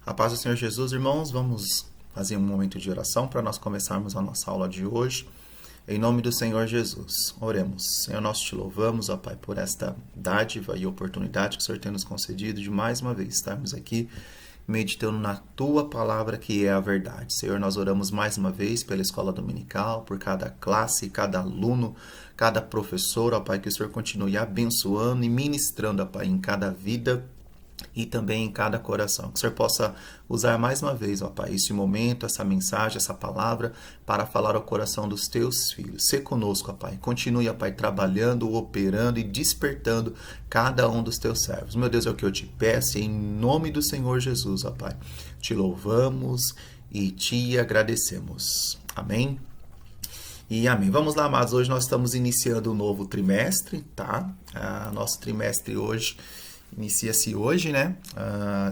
A paz do Senhor Jesus, irmãos, vamos fazer um momento de oração para nós começarmos a nossa aula de hoje. Em nome do Senhor Jesus, oremos. Senhor, nós te louvamos, ó Pai, por esta dádiva e oportunidade que o Senhor tem nos concedido de mais uma vez estarmos aqui meditando na Tua Palavra, que é a verdade. Senhor, nós oramos mais uma vez pela escola dominical, por cada classe, cada aluno, cada professor, ó Pai, que o Senhor continue abençoando e ministrando, ó Pai, em cada vida e também em cada coração. Que o Senhor possa usar mais uma vez, ó Pai, este momento, essa mensagem, essa palavra, para falar ao coração dos teus filhos. Sê conosco, ó Pai. Continue, ó Pai, trabalhando, operando e despertando cada um dos teus servos. Meu Deus, é o que eu te peço, em nome do Senhor Jesus, ó Pai. Te louvamos e te agradecemos. Amém? E amém. Vamos lá, amados. Hoje nós estamos iniciando um novo trimestre, tá? Nosso trimestre hoje inicia-se hoje, né?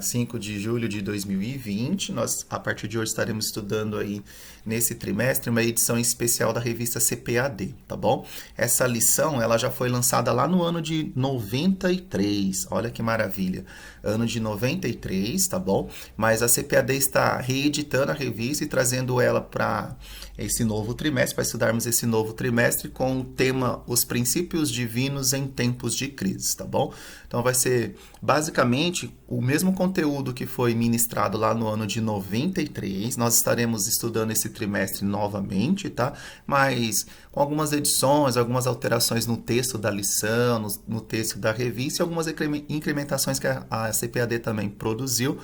5 de julho de 2020. Nós, a partir de hoje, estaremos estudando aí nesse trimestre uma edição especial da revista CPAD, tá bom? Essa lição, ela já foi lançada lá no ano de 93. Olha que maravilha. Ano de 93, tá bom? Mas a CPAD está reeditando a revista e trazendo ela para esse novo trimestre, para estudarmos esse novo trimestre com o tema Os Princípios Divinos em Tempos de Crise, tá bom? Então vai ser basicamente o mesmo conteúdo que foi ministrado lá no ano de 93. Nós estaremos estudando esse trimestre novamente, tá? Mas com algumas edições, algumas alterações no texto da lição, no texto da revista e algumas incrementações que a CPAD também produziu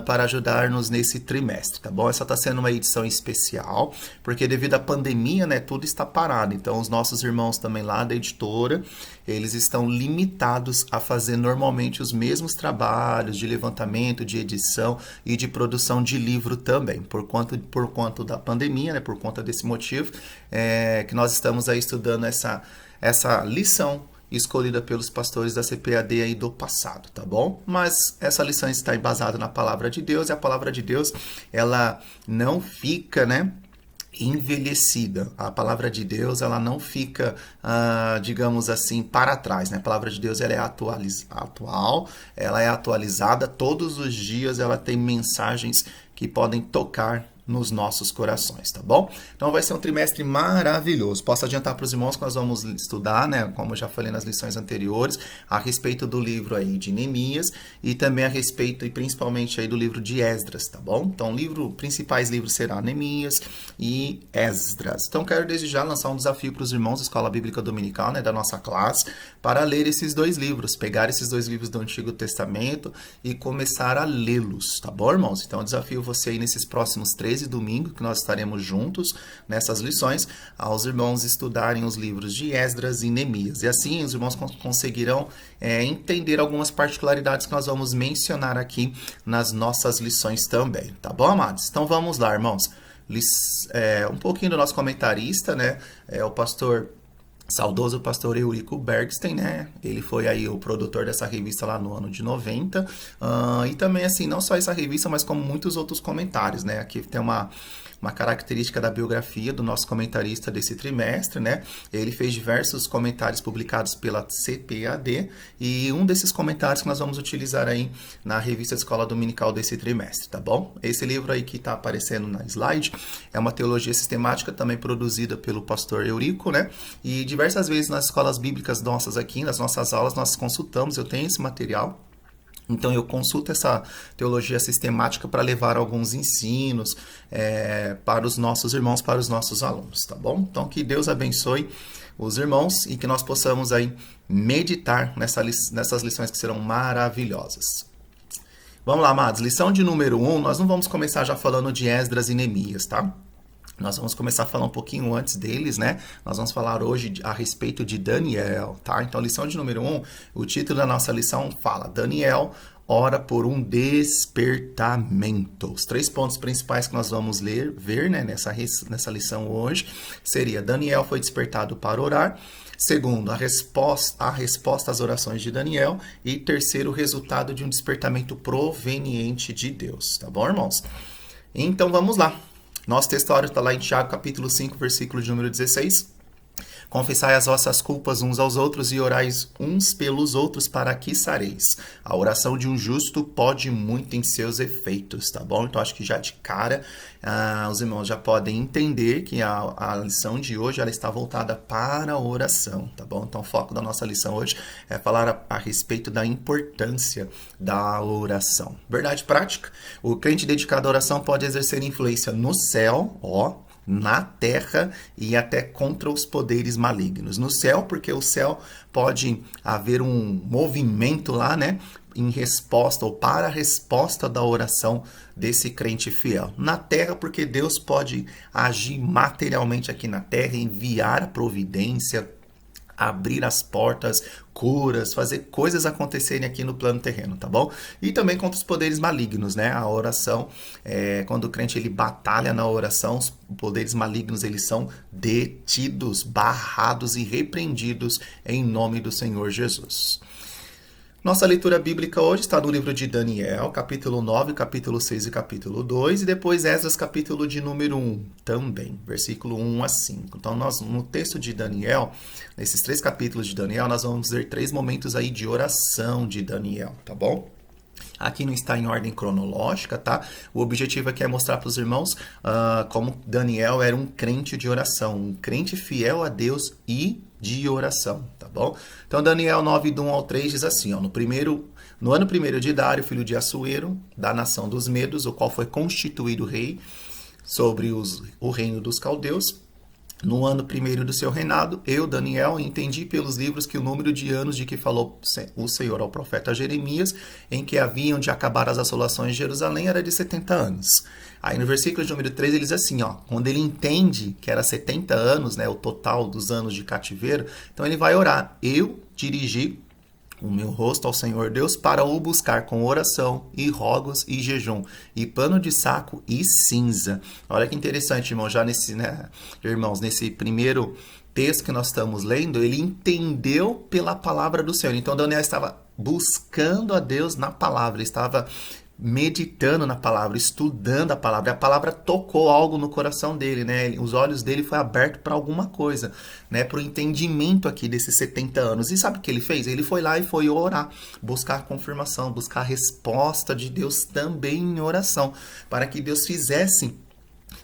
para ajudar-nos nesse trimestre, tá bom? Essa está sendo uma edição especial, porque devido à pandemia, né, tudo está parado. Então, os nossos irmãos também lá da editora, eles estão limitados a fazer normalmente os mesmos trabalhos de levantamento, de edição e de produção de livro também, por conta da pandemia, né, por conta desse motivo, que nós estamos aí estudando essa lição escolhida pelos pastores da CPAD aí do passado, tá bom? Mas essa lição está embasada na Palavra de Deus, e a Palavra de Deus, ela não fica, né, envelhecida. A palavra de Deus, ela não fica, digamos assim, para trás, né? A palavra de Deus, ela é atual, ela é atualizada todos os dias, ela tem mensagens que podem tocar nos nossos corações, tá bom? Então vai ser um trimestre maravilhoso. Posso adiantar para os irmãos que nós vamos estudar, né, como eu já falei nas lições anteriores, a respeito do livro aí de Neemias e também a respeito e principalmente aí do livro de Esdras, tá bom? Então, principais livros serão Neemias e Esdras. Então, quero desde já lançar um desafio para os irmãos da Escola Bíblica Dominical, né, da nossa classe, para ler esses dois livros, pegar esses dois livros do Antigo Testamento e começar a lê-los, tá bom, irmãos? Então, eu desafio você aí nesses próximos 13 domingo, que nós estaremos juntos nessas lições, aos irmãos estudarem os livros de Esdras e Neemias. E assim os irmãos conseguirão entender algumas particularidades que nós vamos mencionar aqui nas nossas lições também. Tá bom, amados? Então vamos lá, irmãos. Um pouquinho do nosso comentarista, né? O saudoso pastor Eurico Bergstein, né? Ele foi aí o produtor dessa revista lá no ano de 90. E também, assim, não só essa revista, mas como muitos outros comentários, né? Aqui tem uma característica da biografia do nosso comentarista desse trimestre, né? Ele fez diversos comentários publicados pela CPAD e um desses comentários que nós vamos utilizar aí na revista Escola Dominical desse trimestre, tá bom? Esse livro aí que está aparecendo na slide é uma teologia sistemática também produzida pelo pastor Eurico, né? E diversas vezes nas escolas bíblicas nossas aqui, nas nossas aulas, nós consultamos, eu tenho esse material. Então, eu consulto essa teologia sistemática para levar alguns ensinos para os nossos irmãos, para os nossos alunos, tá bom? Então, que Deus abençoe os irmãos e que nós possamos aí meditar nessas lições que serão maravilhosas. Vamos lá, amados. Lição de número 1, nós não vamos começar já falando de Esdras e Neemias, tá? Nós vamos começar a falar um pouquinho antes deles, né? Nós vamos falar hoje a respeito de Daniel, tá? Então, lição de número 1, o título da nossa lição fala: Daniel ora por um despertamento. Os 3 pontos principais que nós vamos ver, né, nessa lição hoje seria: Daniel foi despertado para orar. Segundo, a resposta às orações de Daniel. E terceiro, o resultado de um despertamento proveniente de Deus. Tá bom, irmãos? Então, vamos lá. Nosso texto está lá em Tiago, capítulo 5, versículo de número 16. Confessai as vossas culpas uns aos outros e orais uns pelos outros para que sareis. A oração de um justo pode muito em seus efeitos, tá bom? Então, acho que já de cara, os irmãos já podem entender que a lição de hoje ela está voltada para a oração, tá bom? Então, o foco da nossa lição hoje é falar a respeito da importância da oração. Verdade prática? O crente dedicado à oração pode exercer influência no céu, na terra e até contra os poderes malignos. No céu, porque o céu pode haver um movimento lá, né? Em resposta ou para a resposta da oração desse crente fiel. Na terra, porque Deus pode agir materialmente aqui na terra, enviar a providência, abrir as portas, curas, fazer coisas acontecerem aqui no plano terreno, tá bom? E também contra os poderes malignos, né? A oração, quando o crente ele batalha na oração, os poderes malignos eles são detidos, barrados e repreendidos em nome do Senhor Jesus. Nossa leitura bíblica hoje está no livro de Daniel, capítulo 9, capítulo 6 e capítulo 2, e depois Esdras, capítulo de número 1 também, versículo 1 a 5. Então, nós, no texto de Daniel, nesses 3 capítulos de Daniel, nós vamos ver 3 momentos aí de oração de Daniel, tá bom? Aqui não está em ordem cronológica, tá? O objetivo aqui é mostrar para os irmãos como Daniel era um crente de oração, um crente fiel a Deus e de oração, tá bom? Então, Daniel 9, do 1 ao 3 diz assim, ó, no ano primeiro de Dário, filho de Assuero, da nação dos Medos, o qual foi constituído rei sobre o reino dos caldeus, no ano primeiro do seu reinado, eu, Daniel, entendi pelos livros que o número de anos de que falou o Senhor ao profeta Jeremias, em que haviam de acabar as assolações de Jerusalém, era de 70 anos. Aí no versículo de número 3 ele diz assim, ó, quando ele entende que era 70 anos, né, o total dos anos de cativeiro, então ele vai orar. Eu dirigi o meu rosto ao Senhor Deus para o buscar com oração e rogos e jejum e pano de saco e cinza. Olha que interessante, irmão, já irmãos, nesse primeiro texto que nós estamos lendo, ele entendeu pela palavra do Senhor. Então Daniel estava buscando a Deus na palavra, ele estava meditando na palavra, estudando a palavra tocou algo no coração dele, né? Os olhos dele foi aberto para alguma coisa, né? Para o entendimento aqui desses 70 anos. E sabe o que ele fez? Ele foi lá e foi orar, buscar confirmação, buscar a resposta de Deus também em oração, para que Deus fizesse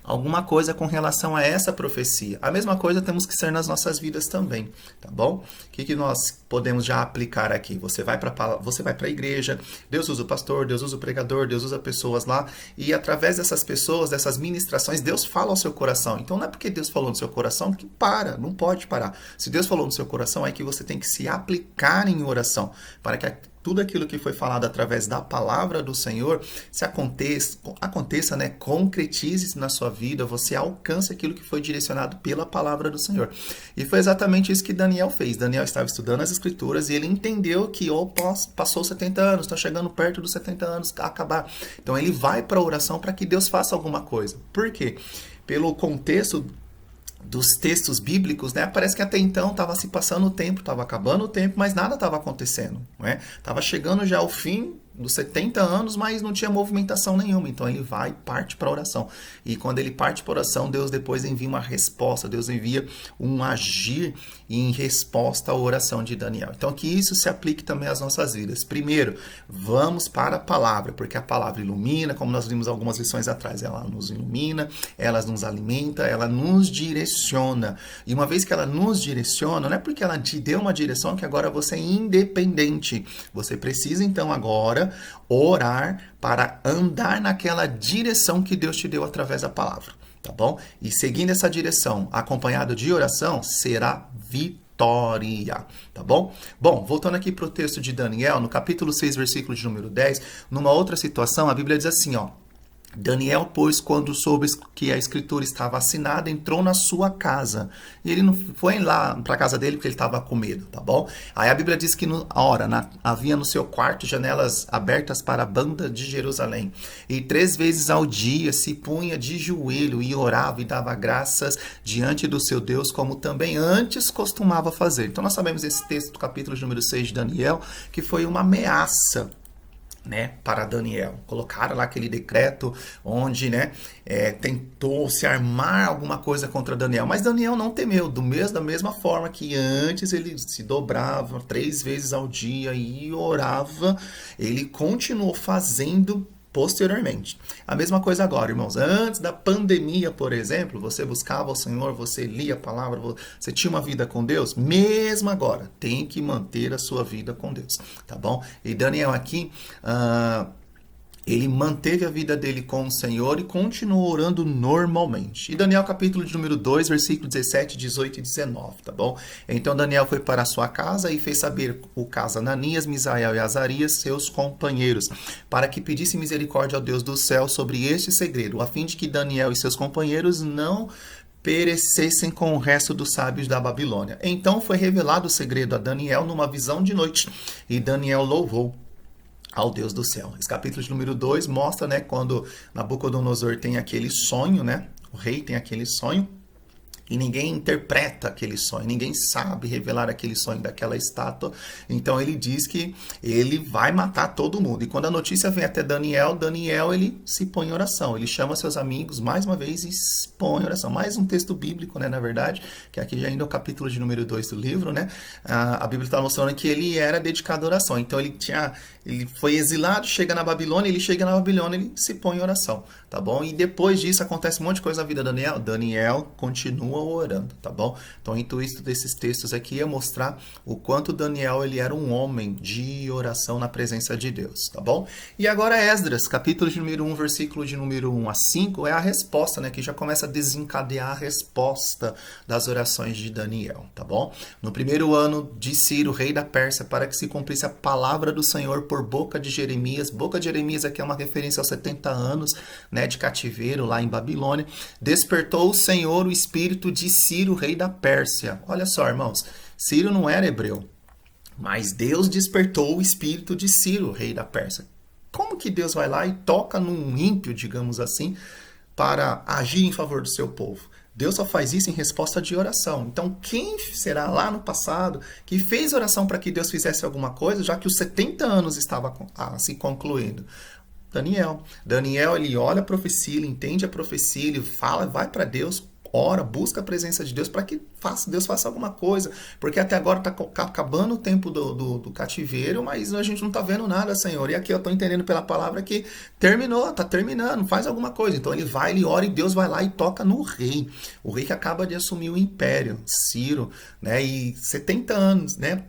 alguma coisa com relação a essa profecia. A mesma coisa temos que ser nas nossas vidas também, tá bom? O que nós podemos já aplicar aqui? Você vai para a igreja, Deus usa o pastor, Deus usa o pregador, Deus usa pessoas lá, e através dessas pessoas, dessas ministrações, Deus fala ao seu coração. Então não é porque Deus falou no seu coração que não pode parar. Se Deus falou no seu coração, é que você tem que se aplicar em oração, para que tudo aquilo que foi falado através da palavra do Senhor se aconteça, né? Concretize-se na sua vida, você alcança aquilo que foi direcionado pela palavra do Senhor. E foi exatamente isso que Daniel fez. Daniel estava estudando as escrituras e ele entendeu que passou 70 anos, está chegando perto dos 70 anos a acabar. Então ele vai para a oração para que Deus faça alguma coisa. Por quê? Pelo contexto dos textos bíblicos, né? Parece que até então estava se passando o tempo, estava acabando o tempo, mas nada estava acontecendo, né? Estava chegando já ao fim dos 70 anos, mas não tinha movimentação nenhuma. Então ele vai e parte para a oração. E quando ele parte para a oração, Deus depois envia uma resposta, Deus envia um agir em resposta à oração de Daniel. Então que isso se aplique também às nossas vidas. Primeiro, vamos para a palavra, porque a palavra ilumina, como nós vimos algumas lições atrás, ela nos ilumina, ela nos alimenta, ela nos direciona. E uma vez que ela nos direciona, não é porque ela te deu uma direção que agora você é independente. Você precisa então agora orar para andar naquela direção que Deus te deu através da palavra, tá bom? E seguindo essa direção, acompanhado de oração, será vitória, tá bom? Bom, voltando aqui para o texto de Daniel, no capítulo 6, versículo de número 10, numa outra situação, a Bíblia diz assim, ó, Daniel, pois, quando soube que a escritura estava assinada, entrou na sua casa. E ele não foi lá para a casa dele porque ele estava com medo, tá bom? Aí a Bíblia diz que havia no seu quarto janelas abertas para a banda de Jerusalém. E 3 vezes ao dia se punha de joelho e orava e dava graças diante do seu Deus, como também antes costumava fazer. Então nós sabemos esse texto do capítulo número 6 de Daniel, que foi uma ameaça né, para Daniel. Colocaram lá aquele decreto onde, né, tentou se armar alguma coisa contra Daniel, mas Daniel não temeu, da mesma forma que antes ele se dobrava 3 vezes ao dia e orava, ele continuou fazendo posteriormente. A mesma coisa agora, irmãos. Antes da pandemia, por exemplo, você buscava o Senhor, você lia a palavra, você tinha uma vida com Deus. Mesmo agora, tem que manter a sua vida com Deus, tá bom? E Daniel aqui, ele manteve a vida dele com o Senhor e continuou orando normalmente. E Daniel capítulo de número 2, versículo 17, 18 e 19, tá bom? Então Daniel foi para a sua casa e fez saber o caso a Ananias, Misael e Azarias, seus companheiros, para que pedisse misericórdia ao Deus do céu sobre este segredo, a fim de que Daniel e seus companheiros não perecessem com o resto dos sábios da Babilônia. Então foi revelado o segredo a Daniel numa visão de noite, e Daniel louvou ao Deus do céu. Esse capítulo de número 2 mostra, né, quando Nabucodonosor tem aquele sonho, né, o rei tem aquele sonho, e ninguém interpreta aquele sonho, ninguém sabe revelar aquele sonho daquela estátua. Então ele diz que ele vai matar todo mundo. E quando a notícia vem até Daniel, ele se põe em oração. Ele chama seus amigos mais uma vez e se põe em oração. Mais um texto bíblico, né, na verdade, que aqui já ainda é o capítulo de número 2 do livro, né? A Bíblia está mostrando que ele era dedicado à oração. Então ele foi exilado, chega na Babilônia, ele se põe em oração, tá bom? E depois disso acontece um monte de coisa na vida de Daniel. Daniel continua orando, tá bom? Então o intuito desses textos aqui é mostrar o quanto Daniel ele era um homem de oração na presença de Deus, tá bom? E agora Esdras, capítulo de número 1, versículo de número 1 a 5, é a resposta, né? Que já começa a desencadear a resposta das orações de Daniel, tá bom? No primeiro ano de Ciro, rei da Pérsia, para que se cumprisse a palavra do Senhor por boca de Jeremias. Boca de Jeremias aqui é uma referência aos 70 anos, né, de cativeiro lá em Babilônia. Despertou o Senhor o espírito de Ciro, rei da Pérsia. Olha só, irmãos, Ciro não era hebreu, mas Deus despertou o espírito de Ciro, rei da Pérsia. Como que Deus vai lá e toca num ímpio, digamos assim, para agir em favor do seu povo? Deus só faz isso em resposta de oração. Então, quem será lá no passado que fez oração para que Deus fizesse alguma coisa, já que os 70 anos estavam se concluindo? Daniel. Daniel, ele olha a profecia, ele entende a profecia, ele fala, vai para Deus, ora, busca a presença de Deus para que Deus faça alguma coisa. Porque até agora está acabando o tempo do cativeiro, mas a gente não está vendo nada, Senhor. E aqui eu estou entendendo pela palavra que está terminando, faz alguma coisa. Então ele vai, ele ora e Deus vai lá e toca no rei. O rei que acaba de assumir o império, Ciro, né? E 70 anos, né?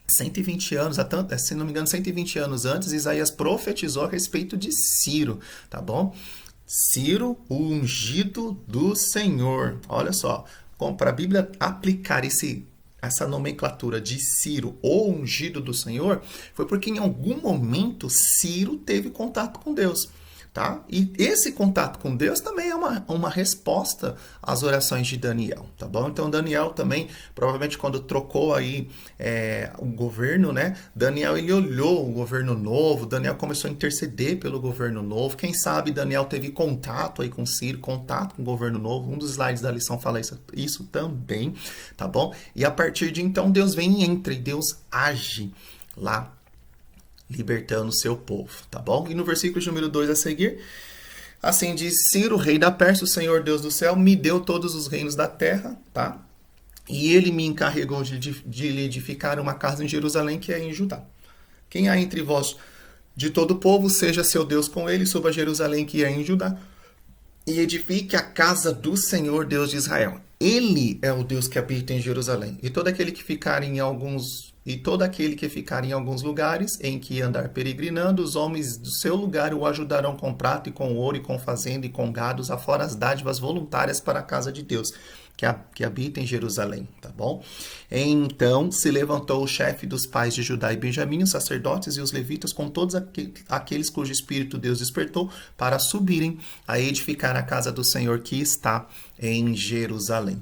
120 anos, se não me engano, 120 anos antes, Isaías profetizou a respeito de Ciro, tá bom? Ciro, o ungido do Senhor. Olha só, para a Bíblia aplicar essa nomenclatura de Ciro, o ungido do Senhor, foi porque em algum momento Ciro teve contato com Deus. Tá? E esse contato com Deus também é uma resposta às orações de Daniel, tá bom? Então Daniel também, provavelmente quando trocou aí o governo, né? Daniel ele olhou o governo novo, Daniel começou a interceder pelo governo novo. Quem sabe Daniel teve contato aí com Ciro, contato com o governo novo. Um dos slides da lição fala isso também, tá bom? E a partir de então Deus vem e entra e Deus age lá, libertando o seu povo, tá bom? E no versículo de número 2 a seguir, assim diz Ciro, rei da Pérsia, o Senhor Deus do céu, me deu todos os reinos da terra, tá? E ele me encarregou de lhe edificar uma casa em Jerusalém, que é em Judá. Quem há entre vós de todo o povo, seja seu Deus com ele, suba a Jerusalém, que é em Judá, e edifique a casa do Senhor Deus de Israel. Ele é o Deus que habita em Jerusalém. E todo aquele que ficar em alguns lugares em que andar peregrinando, os homens do seu lugar o ajudarão com prata e com ouro e com fazenda e com gados, afora as dádivas voluntárias para a casa de Deus, que habita em Jerusalém, tá bom? Então se levantou o chefe dos pais de Judá e Benjamim, os sacerdotes e os levitas, com todos aqueles cujo espírito Deus despertou, para subirem a edificar a casa do Senhor que está em Jerusalém.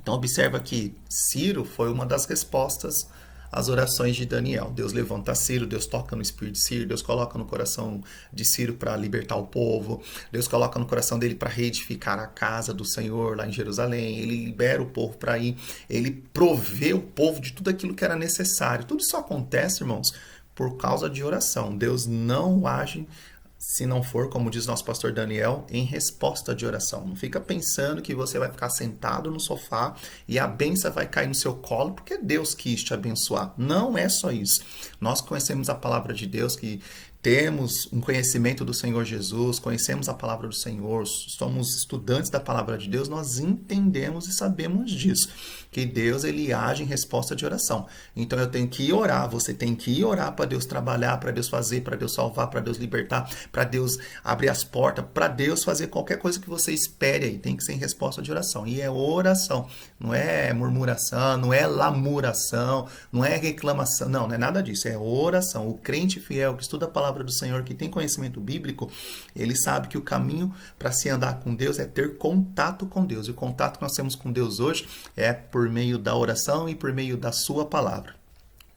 Então observa que Ciro foi uma das respostas às orações de Daniel. Deus levanta Ciro, Deus toca no espírito de Ciro, Deus coloca no coração de Ciro para libertar o povo, Deus coloca no coração dele para reedificar a casa do Senhor lá em Jerusalém, ele libera o povo para ir, ele provê o povo de tudo aquilo que era necessário. Tudo isso acontece, irmãos, por causa de oração. Deus não age se não for, como diz nosso pastor Daniel, em resposta de oração. Não fica pensando que você vai ficar sentado no sofá e a bênção vai cair no seu colo porque Deus quis te abençoar. Não é só isso. Nós conhecemos a palavra de Deus, que temos um conhecimento do Senhor Jesus, conhecemos a palavra do Senhor, somos estudantes da palavra de Deus, nós entendemos e sabemos disso, que Deus ele age em resposta de oração. Então eu tenho que orar, você tem que orar para Deus trabalhar, para Deus fazer, para Deus salvar, para Deus libertar, para Deus abrir as portas, para Deus fazer qualquer coisa que você espere aí, tem que ser em resposta de oração. E é oração, não é murmuração, não é lamuração, não é reclamação, não é nada disso, é oração. O crente fiel que estuda a palavra do Senhor, que tem conhecimento bíblico, ele sabe que o caminho para se andar com Deus é ter contato com Deus. E o contato que nós temos com Deus hoje é por meio da oração e por meio da sua palavra.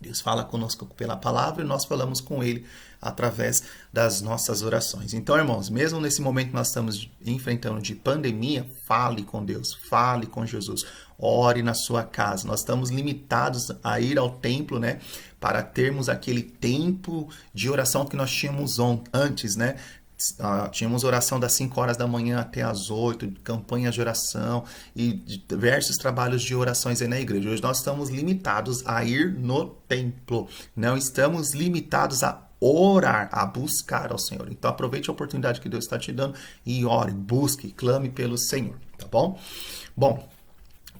Deus fala conosco pela palavra e nós falamos com Ele através das nossas orações. Então, irmãos, mesmo nesse momento que nós estamos enfrentando de pandemia, fale com Deus, fale com Jesus, ore na sua casa. Nós estamos limitados a ir ao templo, né, para termos aquele tempo de oração que nós tínhamos antes, né? Tínhamos oração das 5 horas da manhã até as 8, campanhas de oração e diversos trabalhos de orações aí na igreja. Hoje nós estamos limitados a ir no templo, não estamos limitados a orar, a buscar ao Senhor. Então aproveite a oportunidade que Deus está te dando e ore, busque, clame pelo Senhor, tá bom? Bom,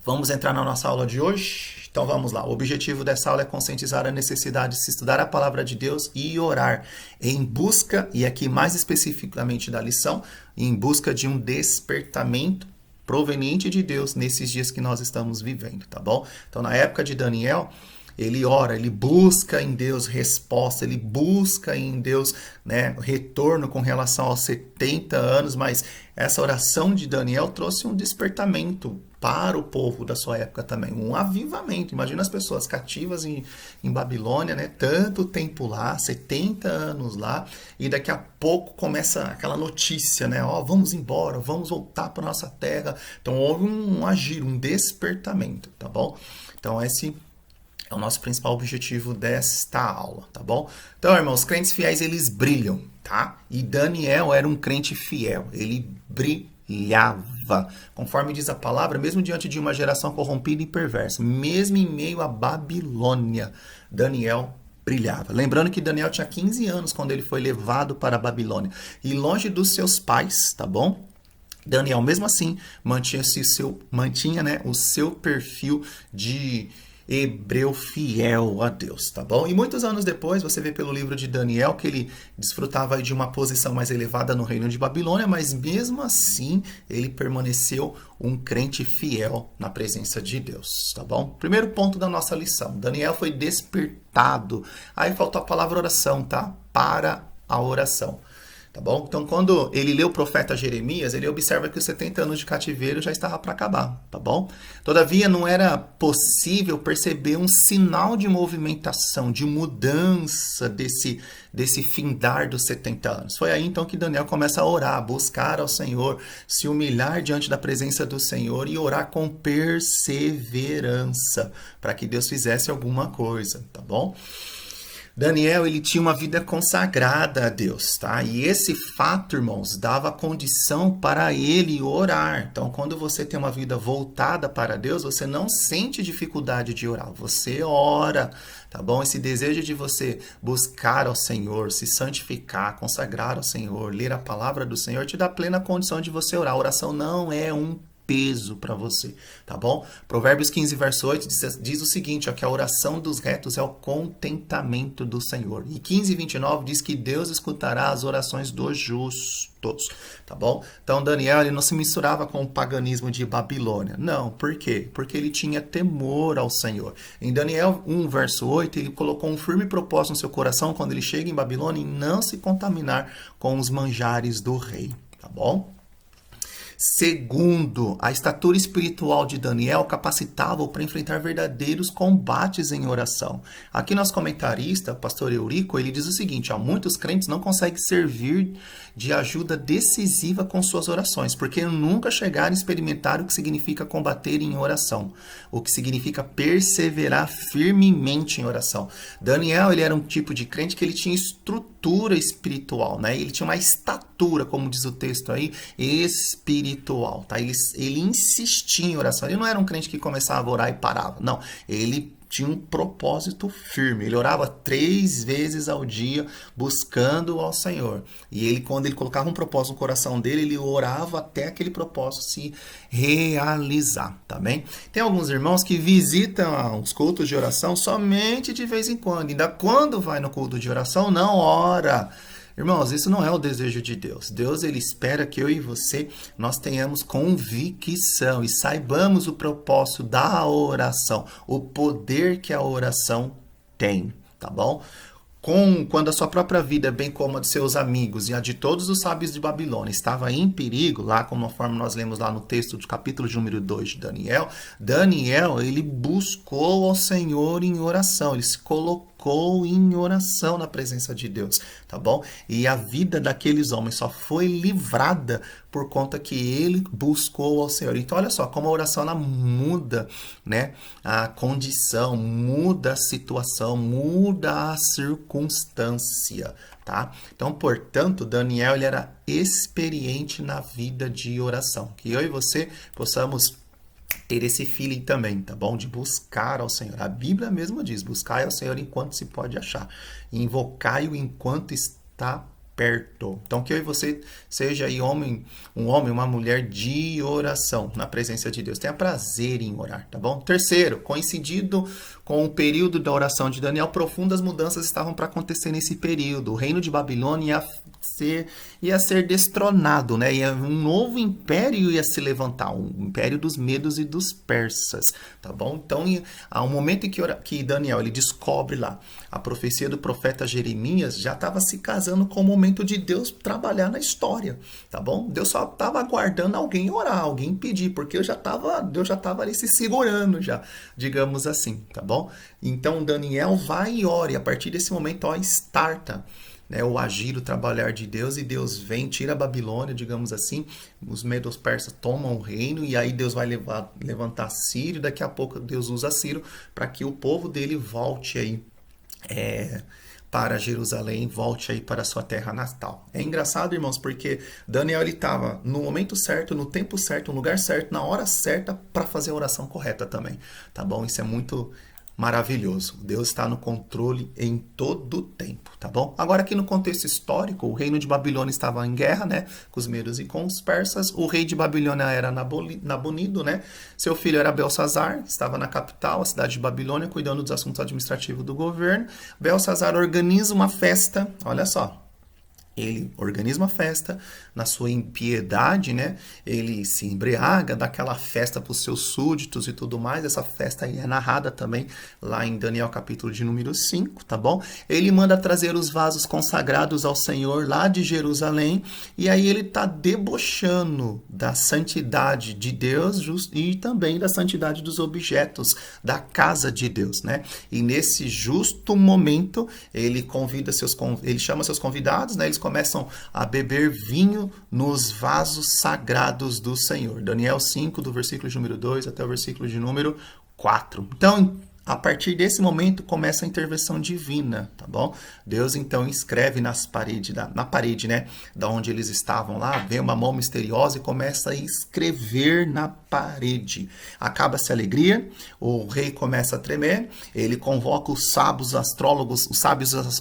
vamos entrar na nossa aula de hoje? Então vamos lá, o objetivo dessa aula é conscientizar a necessidade de se estudar a palavra de Deus e orar em busca, e aqui mais especificamente da lição, em busca de um despertamento proveniente de Deus nesses dias que nós estamos vivendo, tá bom? Então na época de Daniel, ele ora, ele busca em Deus resposta, ele busca em Deus, né, retorno com relação aos 70 anos, mas essa oração de Daniel trouxe um despertamento para o povo da sua época também, um avivamento. Imagina as pessoas cativas em Babilônia, né, tanto tempo lá, 70 anos lá, e daqui a pouco começa aquela notícia, né, vamos embora, vamos voltar para nossa terra. Então houve um agir, um despertamento, tá bom? Então esse é o nosso principal objetivo desta aula, tá bom? Então, irmãos, os crentes fiéis, eles brilham, tá? E Daniel era um crente fiel, ele brilhava. Conforme diz a palavra, mesmo diante de uma geração corrompida e perversa, mesmo em meio à Babilônia, Daniel brilhava. Lembrando que Daniel tinha 15 anos quando ele foi levado para a Babilônia. E longe dos seus pais, tá bom? Daniel, mesmo assim, mantinha, né, o seu perfil de hebreu fiel a Deus, tá bom? E muitos anos depois, você vê pelo livro de Daniel que ele desfrutava de uma posição mais elevada no reino de Babilônia, mas mesmo assim, ele permaneceu um crente fiel na presença de Deus, tá bom? Primeiro ponto da nossa lição, Daniel foi despertado. Aí faltou a palavra oração, tá? Para a oração. Tá bom? Então, quando ele lê o profeta Jeremias, ele observa que os 70 anos de cativeiro já estava para acabar, tá bom? Todavia, não era possível perceber um sinal de movimentação, de mudança desse findar dos 70 anos. Foi aí, então, que Daniel começa a orar, a buscar ao Senhor, se humilhar diante da presença do Senhor e orar com perseverança, para que Deus fizesse alguma coisa, tá bom? Daniel, ele tinha uma vida consagrada a Deus, tá? E esse fato, irmãos, dava condição para ele orar. Então, quando você tem uma vida voltada para Deus, você não sente dificuldade de orar, você ora, tá bom? Esse desejo de você buscar ao Senhor, se santificar, consagrar ao Senhor, ler a palavra do Senhor, te dá plena condição de você orar. A oração não é um peso para você, tá bom? Provérbios 15, verso 8 diz o seguinte, ó, que a oração dos retos é o contentamento do Senhor. E 15, 29 diz que Deus escutará as orações dos justos, tá bom? Então Daniel, ele não se misturava com o paganismo de Babilônia. Não, por quê? Porque ele tinha temor ao Senhor. Em Daniel 1, verso 8, ele colocou um firme propósito no seu coração quando ele chega em Babilônia em não se contaminar com os manjares do rei, tá bom? Segundo, a estatura espiritual de Daniel capacitava-o para enfrentar verdadeiros combates em oração. Aqui nosso comentarista, pastor Eurico, ele diz o seguinte, muitos crentes não conseguem servir de ajuda decisiva com suas orações, porque nunca chegaram a experimentar o que significa combater em oração, o que significa perseverar firmemente em oração. Daniel, ele era um tipo de crente que ele tinha estrutura espiritual, né? Ele tinha uma estatura, como diz o texto aí, espiritual, tá? Ele insistia em oração. Ele não era um crente que começava a orar e parava, não. Ele tinha um propósito firme. Ele orava 3 vezes ao dia, buscando ao Senhor. E ele, quando ele colocava um propósito no coração dele, ele orava até aquele propósito se realizar, tá bem? Tem alguns irmãos que visitam os cultos de oração somente de vez em quando. Ainda quando vai no culto de oração, não ora. Irmãos, isso não é o desejo de Deus. Deus, ele espera que eu e você, nós tenhamos convicção e saibamos o propósito da oração, o poder que a oração tem, tá bom? Quando a sua própria vida, bem como a de seus amigos e a de todos os sábios de Babilônia, estava em perigo, lá conforme nós lemos lá no texto do capítulo de número 2 de Daniel, ele buscou ao Senhor em oração, ele se colocou em oração na presença de Deus, tá bom? E a vida daqueles homens só foi livrada por conta que ele buscou ao Senhor. Então, olha só, como a oração ela muda, né, a condição, muda a situação, muda a circunstância, tá? Então, portanto, Daniel ele era experiente na vida de oração. Que eu e você possamos ter esse feeling também, tá bom? De buscar ao Senhor. A Bíblia mesmo diz, buscai ao Senhor enquanto se pode achar. Invocai-o enquanto está perto. Então, que eu e você seja aí um homem, uma mulher de oração na presença de Deus. Tenha prazer em orar, tá bom? Terceiro, coincidido com o período da oração de Daniel, profundas mudanças estavam para acontecer nesse período. O reino de Babilônia ia ser destronado, né? Um novo império ia se levantar, o império dos medos e dos persas, tá bom? Então, há um momento em que Daniel ele descobre lá a profecia do profeta Jeremias, já estava se casando com o momento de Deus trabalhar na história, tá bom? Deus só estava aguardando alguém orar, alguém pedir, porque Deus já estava ali se segurando já, digamos assim, tá bom? Então, Daniel vai e ora, e a partir desse momento, starta, né, o agir, o trabalhar de Deus, e Deus vem, tira a Babilônia, digamos assim, os medos persas tomam o reino, e aí Deus vai levantar Ciro, e daqui a pouco Deus usa Ciro para que o povo dele volte aí para Jerusalém, volte aí para a sua terra natal. É engraçado, irmãos, porque Daniel ele estava no momento certo, no tempo certo, no lugar certo, na hora certa para fazer a oração correta também, tá bom? Isso é muito maravilhoso. Deus está no controle em todo o tempo, tá bom? Agora aqui no contexto histórico, o reino de Babilônia estava em guerra, né, com os medos e com os persas. O rei de Babilônia era Nabonido, né? Seu filho era Belsazar, estava na capital, a cidade de Babilônia, cuidando dos assuntos administrativos do governo. Belsazar organiza uma festa, olha só. Ele organiza uma festa, na sua impiedade, né? Ele se embriaga, dá aquela festa para os seus súditos e tudo mais. Essa festa aí é narrada também lá em Daniel capítulo de número 5, tá bom? Ele manda trazer os vasos consagrados ao Senhor lá de Jerusalém, e aí ele está debochando da santidade de Deus e também da santidade dos objetos da casa de Deus, né? E nesse justo momento, ele chama seus convidados, né? Eles começam a beber vinho nos vasos sagrados do Senhor. Daniel 5, do versículo de número 2 até o versículo de número 4. Então, a partir desse momento começa a intervenção divina, tá bom? Deus então escreve na parede, né, da onde eles estavam lá, vem uma mão misteriosa e começa a escrever na parede. Acaba-se a alegria, o rei começa a tremer, ele convoca os sábios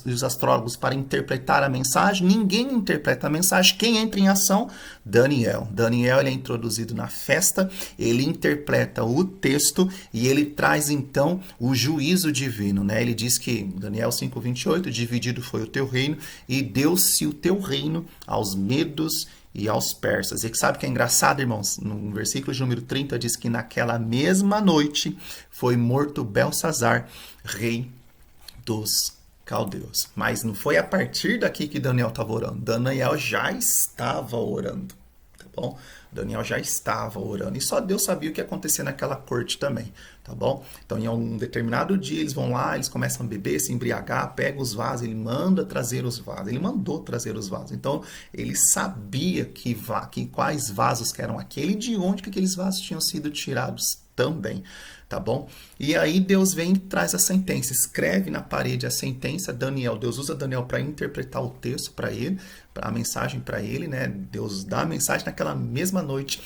e os astrólogos para interpretar a mensagem. Ninguém interpreta a mensagem. Quem entra em ação? Daniel. Daniel ele é introduzido na festa, ele interpreta o texto e ele traz então o juízo divino, né? Ele diz que, Daniel 5:28, dividido foi o teu reino e deu-se o teu reino aos medos e aos persas. E que sabe que é engraçado, irmãos? No versículo de número 30 diz que naquela mesma noite foi morto Belsazar, rei dos caldeus. Mas não foi a partir daqui que Daniel estava orando. Daniel já estava orando. Tá bom? Daniel já estava orando, e só Deus sabia o que ia acontecer naquela corte também, tá bom? Então, em um determinado dia, eles vão lá, eles começam a beber, se embriagar, pega os vasos, ele manda trazer os vasos, ele mandou trazer os vasos. Então, ele sabia que quais vasos que eram aquele e de onde que aqueles vasos tinham sido tirados também, tá bom? E aí Deus vem e traz a sentença, escreve na parede a sentença. Deus usa Daniel para interpretar o texto para ele, a mensagem para ele, né? Deus dá a mensagem, naquela mesma noite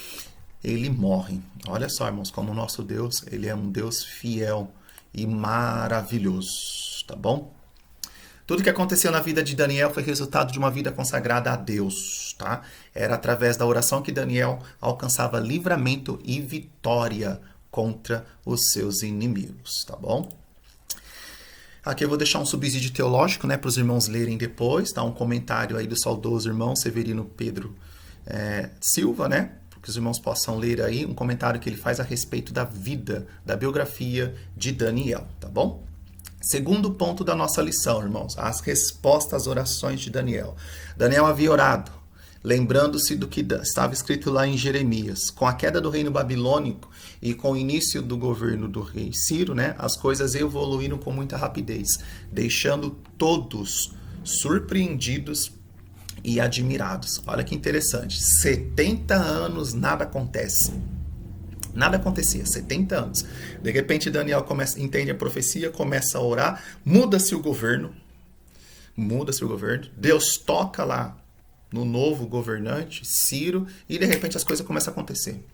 ele morre. Olha só, irmãos, como o nosso Deus, ele é um Deus fiel e maravilhoso, tá bom? Tudo que aconteceu na vida de Daniel foi resultado de uma vida consagrada a Deus, tá? Era através da oração que Daniel alcançava livramento e vitória contra os seus inimigos, tá bom? Aqui eu vou deixar um subsídio teológico, né, para os irmãos lerem depois, tá? Um comentário aí do saudoso irmão Severino Pedro Silva, né? Para que os irmãos possam ler aí um comentário que ele faz a respeito da vida, da biografia de Daniel, tá bom? Segundo ponto da nossa lição, irmãos, as respostas às orações de Daniel. Daniel havia orado, lembrando-se do que estava escrito lá em Jeremias. Com a queda do reino babilônico e com o início do governo do rei Ciro, né, as coisas evoluíram com muita rapidez, deixando todos surpreendidos e admirados. Olha que interessante, 70 anos nada acontece. Nada acontecia, 70 anos. De repente Daniel entende a profecia, começa a orar, muda-se o governo, Deus toca lá no novo governante, Ciro, e de repente as coisas começam a acontecer.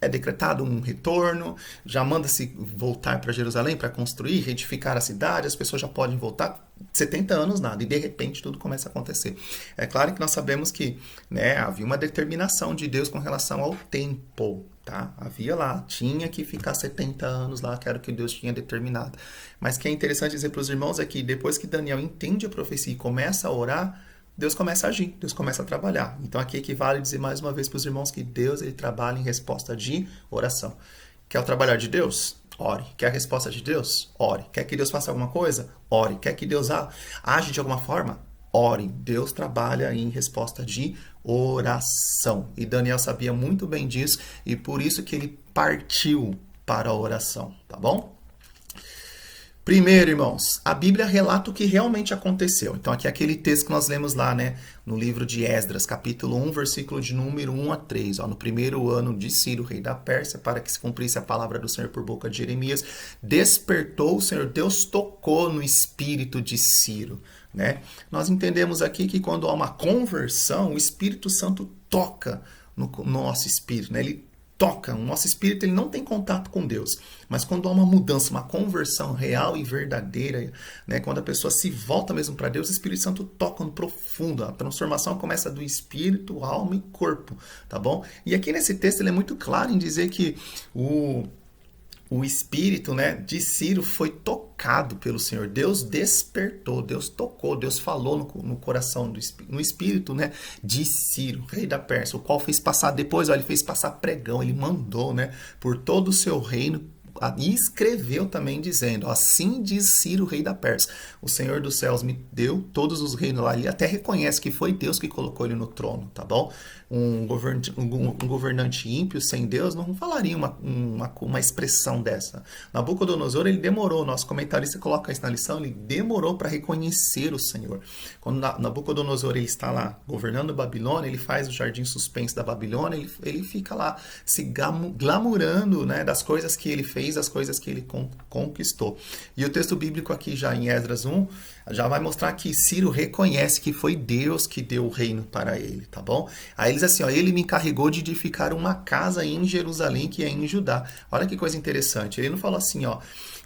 É decretado um retorno, já manda-se voltar para Jerusalém para construir, reedificar a cidade, as pessoas já podem voltar. 70 anos nada, e de repente tudo começa a acontecer. É claro que nós sabemos que, né, havia uma determinação de Deus com relação ao tempo, tá? Havia lá, tinha que ficar 70 anos lá, que era o que Deus tinha determinado. Mas o que é interessante dizer para os irmãos é que depois que Daniel entende a profecia e começa a orar, Deus começa a agir, Deus começa a trabalhar. Então aqui equivale dizer mais uma vez para os irmãos que Deus ele trabalha em resposta de oração. Quer o trabalhar de Deus? Ore. Quer a resposta de Deus? Ore. Quer que Deus faça alguma coisa? Ore. Quer que Deus age de alguma forma? Ore. Deus trabalha em resposta de oração. E Daniel sabia muito bem disso e por isso que ele partiu para a oração, tá bom? Primeiro, irmãos, a Bíblia relata o que realmente aconteceu. Então, aqui é aquele texto que nós lemos lá, né, no livro de Esdras, capítulo 1, versículo de número 1 a 3. No primeiro ano de Ciro, rei da Pérsia, para que se cumprisse a palavra do Senhor por boca de Jeremias, despertou o Senhor, Deus tocou no espírito de Ciro, né? Nós entendemos aqui que quando há uma conversão, o Espírito Santo toca no nosso espírito, né? Ele toca, o nosso espírito ele não tem contato com Deus, mas quando há uma mudança, uma conversão real e verdadeira, né, quando a pessoa se volta mesmo para Deus, o Espírito Santo toca no profundo, a transformação começa do espírito, alma e corpo, tá bom? E aqui nesse texto ele é muito claro em dizer que o espírito, né, de Ciro foi tocado pelo Senhor. Deus despertou, Deus tocou, Deus falou no coração, no espírito, né, de Ciro, rei da Pérsia, o qual fez passar depois, ele fez passar pregão, ele mandou, né, por todo o seu reino, e escreveu também dizendo, assim diz Ciro, rei da Pérsia, o Senhor dos céus me deu todos os reinos lá. Ele até reconhece que foi Deus que colocou ele no trono, tá bom? Um governante ímpio, sem Deus, não falaria uma expressão dessa. Nabucodonosor, ele demorou, nosso comentarista coloca isso na lição, ele demorou para reconhecer o Senhor. Quando Nabucodonosor ele está lá governando a Babilônia, ele faz o jardim suspenso da Babilônia, ele fica lá se glamurando, né, das coisas que ele fez, das coisas que ele conquistou. E o texto bíblico aqui já em Esdras 1, já vai mostrar que Ciro reconhece que foi Deus que deu o reino para ele, tá bom? Aí ele diz assim, ó, ele me encarregou de edificar uma casa em Jerusalém, que é em Judá. Olha que coisa interessante. Ele não falou assim, ó,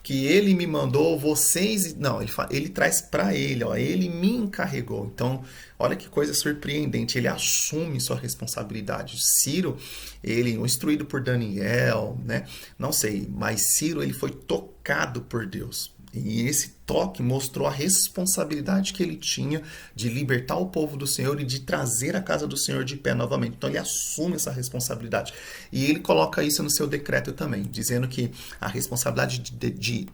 que ele me mandou vocês... Não, ele traz para ele, ó, ele me encarregou. Então, olha que coisa surpreendente. Ele assume sua responsabilidade. Ciro, ele, instruído por Daniel, né? Não sei, mas Ciro, ele foi tocado por Deus. E esse toque mostrou a responsabilidade que ele tinha de libertar o povo do Senhor e de trazer a casa do Senhor de pé novamente. Então ele assume essa responsabilidade. E ele coloca isso no seu decreto também, dizendo que a responsabilidade de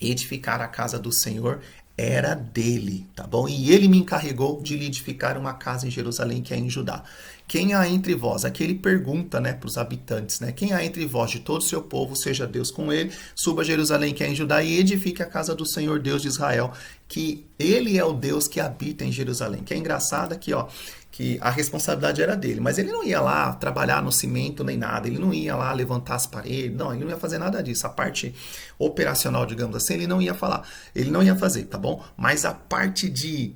edificar a casa do Senhor era dele, tá bom? E ele me encarregou de lhe edificar uma casa em Jerusalém, que é em Judá. Quem há entre vós? Aqui ele pergunta, né, para os habitantes, né? Quem há entre vós de todo o seu povo, seja Deus com ele, suba a Jerusalém, que é em Judá, e edifique a casa do Senhor Deus de Israel, que ele é o Deus que habita em Jerusalém. Que é engraçado aqui, ó, que a responsabilidade era dele, mas ele não ia lá trabalhar no cimento nem nada, ele não ia lá levantar as paredes, não, ele não ia fazer nada disso. A parte operacional, digamos assim, ele não ia falar, ele não ia fazer, tá bom? Mas a parte de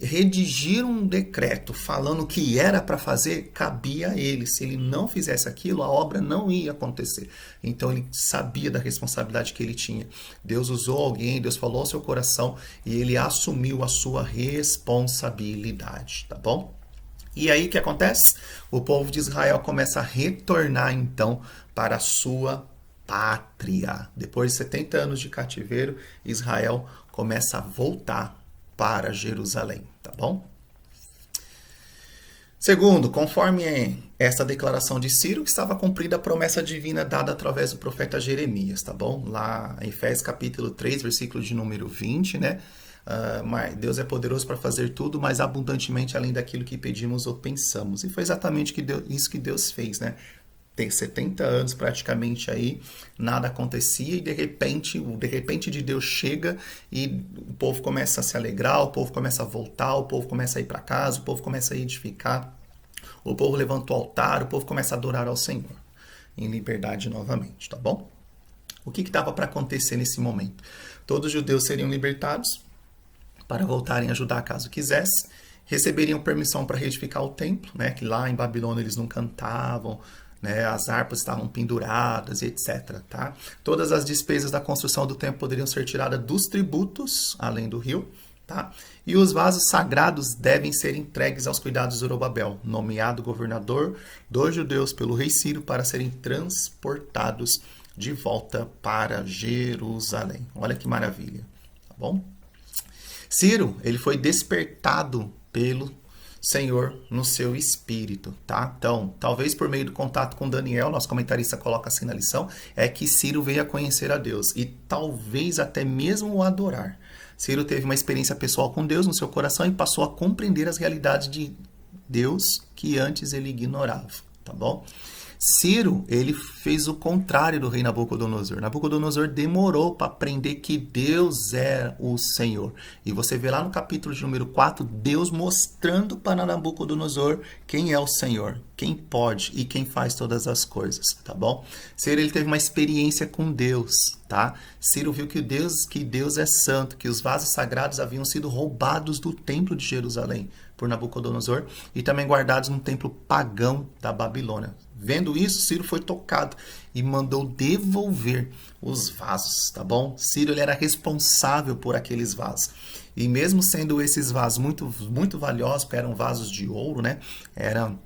redigir um decreto falando que era para fazer, cabia a ele. Se ele não fizesse aquilo, a obra não ia acontecer. Então ele sabia da responsabilidade que ele tinha. Deus usou alguém, Deus falou ao seu coração e ele assumiu a sua responsabilidade, tá bom? E aí o que acontece? O povo de Israel começa a retornar então para a sua pátria. Depois de 70 anos de cativeiro, Israel começa a voltar para Jerusalém, tá bom? Segundo, conforme essa declaração de Ciro, estava cumprida a promessa divina dada através do profeta Jeremias, tá bom? Lá em Efésios capítulo 3, versículo de número 20, né? Mas Deus é poderoso para fazer tudo, mais abundantemente além daquilo que pedimos ou pensamos. E foi exatamente isso que Deus fez, né? Tem 70 anos praticamente aí, nada acontecia e de repente de Deus chega e o povo começa a se alegrar, o povo começa a voltar, o povo começa a ir para casa, o povo começa a edificar, o povo levanta o altar, o povo começa a adorar ao Senhor em liberdade novamente, tá bom? O que dava para acontecer nesse momento? Todos os judeus seriam libertados para voltarem a Judá caso quisessem, receberiam permissão para reedificar o templo, né? Que lá em Babilônia eles não cantavam, né, as harpas estavam penduradas, etc. Tá? Todas as despesas da construção do templo poderiam ser tiradas dos tributos, além do rio. Tá? E os vasos sagrados devem ser entregues aos cuidados de Zorobabel, nomeado governador dos judeus pelo rei Ciro, para serem transportados de volta para Jerusalém. Olha que maravilha. Tá bom? Ciro, ele foi despertado pelo Senhor no seu espírito, tá? Então, talvez por meio do contato com Daniel, nosso comentarista coloca assim na lição, é que Ciro veio a conhecer a Deus e talvez até mesmo o adorar. Ciro teve uma experiência pessoal com Deus no seu coração e passou a compreender as realidades de Deus que antes ele ignorava, tá bom? Ciro, ele fez o contrário do rei Nabucodonosor. Nabucodonosor demorou para aprender que Deus é o Senhor. E você vê lá no capítulo de número 4, Deus mostrando para Nabucodonosor quem é o Senhor, quem pode e quem faz todas as coisas, tá bom? Ciro, ele teve uma experiência com Deus, tá? Ciro viu que Deus é santo, que os vasos sagrados haviam sido roubados do templo de Jerusalém por Nabucodonosor e também guardados num templo pagão da Babilônia. Vendo isso, Ciro foi tocado e mandou devolver os vasos, tá bom? Ciro, ele era responsável por aqueles vasos. E mesmo sendo esses vasos muito valiosos, porque eram vasos de ouro, né? Eram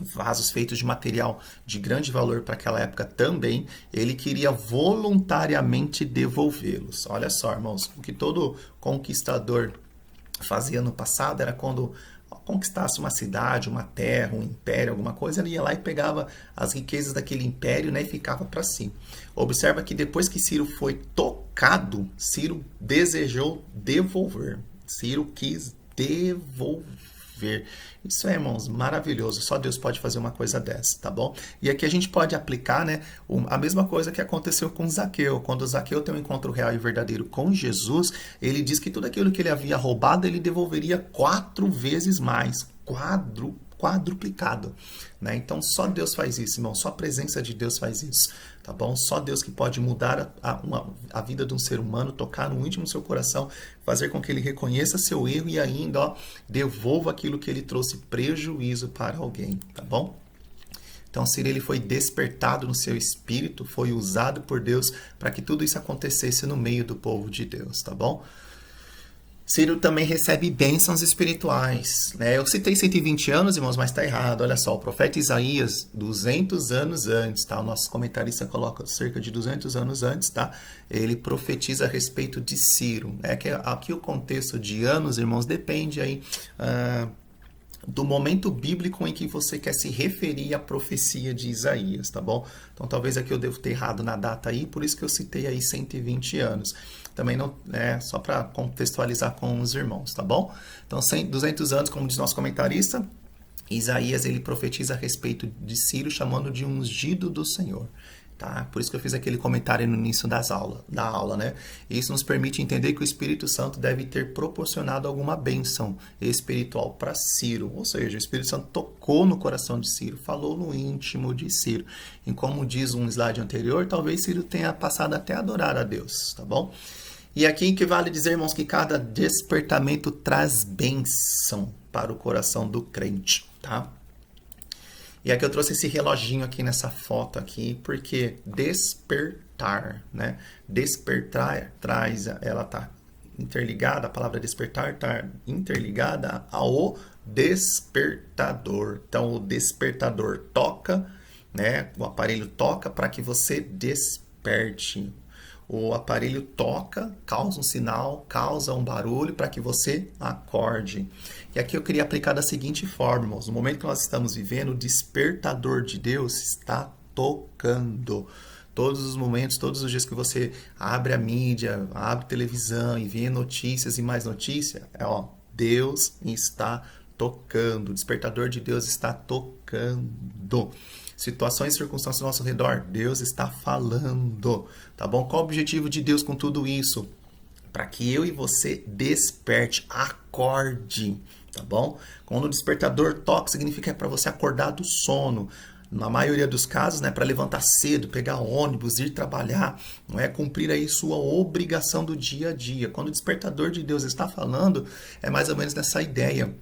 vasos feitos de material de grande valor para aquela época também, ele queria voluntariamente devolvê-los. Olha só, irmãos, o que todo conquistador fazia no passado era quando conquistasse uma cidade, uma terra, um império, alguma coisa, ele ia lá e pegava as riquezas daquele império, né, e ficava para si. Observa que depois que Ciro foi tocado, Ciro desejou devolver. Ciro quis devolver. Isso é, irmãos, maravilhoso. Só Deus pode fazer uma coisa dessa, tá bom? E aqui a gente pode aplicar, né, a mesma coisa que aconteceu com Zaqueu. Quando Zaqueu tem um encontro real e verdadeiro com Jesus, ele diz que tudo aquilo que ele havia roubado, ele devolveria 4 vezes mais. Quadruplicado, né? Então só Deus faz isso, irmão. Só a presença de Deus faz isso, tá bom? Só Deus que pode mudar a vida de um ser humano, tocar no íntimo do seu coração, fazer com que ele reconheça seu erro e ainda, ó, devolva aquilo que ele trouxe prejuízo para alguém, tá bom? Então, Ciro, ele foi despertado no seu espírito, foi usado por Deus para que tudo isso acontecesse no meio do povo de Deus, tá bom? Ciro também recebe bênçãos espirituais, né? Eu citei 120 anos, irmãos, mas está errado. Olha só, o profeta Isaías, 200 anos antes, tá? O nosso comentarista coloca cerca de 200 anos antes, tá? Ele profetiza a respeito de Ciro. Que aqui o contexto de anos, irmãos, depende aí do momento bíblico em que você quer se referir à profecia de Isaías, tá bom? Então, talvez aqui eu devo ter errado na data aí, por isso que eu citei aí 120 anos. Também não é só para contextualizar com os irmãos, tá bom? Então, 200 anos, como diz nosso comentarista, Isaías ele profetiza a respeito de Ciro, chamando de ungido do Senhor. Tá? Por isso que eu fiz aquele comentário no início da aula, né? Isso nos permite entender que o Espírito Santo deve ter proporcionado alguma bênção espiritual para Ciro. Ou seja, o Espírito Santo tocou no coração de Ciro, falou no íntimo de Ciro. E como diz um slide anterior, talvez Ciro tenha passado até a adorar a Deus, tá bom? E aqui que vale dizer, irmãos, que cada despertamento traz bênção para o coração do crente, tá? E aqui eu trouxe esse reloginho aqui nessa foto aqui, porque despertar, né? Despertar traz, ela tá interligada, a palavra despertar tá interligada ao despertador. Então, o despertador toca, né? O aparelho toca para que você desperte. O aparelho toca, causa um sinal, causa um barulho para que você acorde. E aqui eu queria aplicar da seguinte forma, irmãos. No momento que nós estamos vivendo, o despertador de Deus está tocando. Todos os momentos, todos os dias que você abre a mídia, abre televisão e vê notícias e mais notícias, Deus está tocando. O despertador de Deus está tocando. Situações e circunstâncias ao nosso redor, Deus está falando, tá bom? Qual o objetivo de Deus com tudo isso? Para que eu e você desperte, acorde, tá bom? Quando o despertador toca, significa para você acordar do sono. Na maioria dos casos, né, para levantar cedo, pegar ônibus, ir trabalhar, não é cumprir aí sua obrigação do dia a dia. Quando o despertador de Deus está falando, é mais ou menos nessa ideia.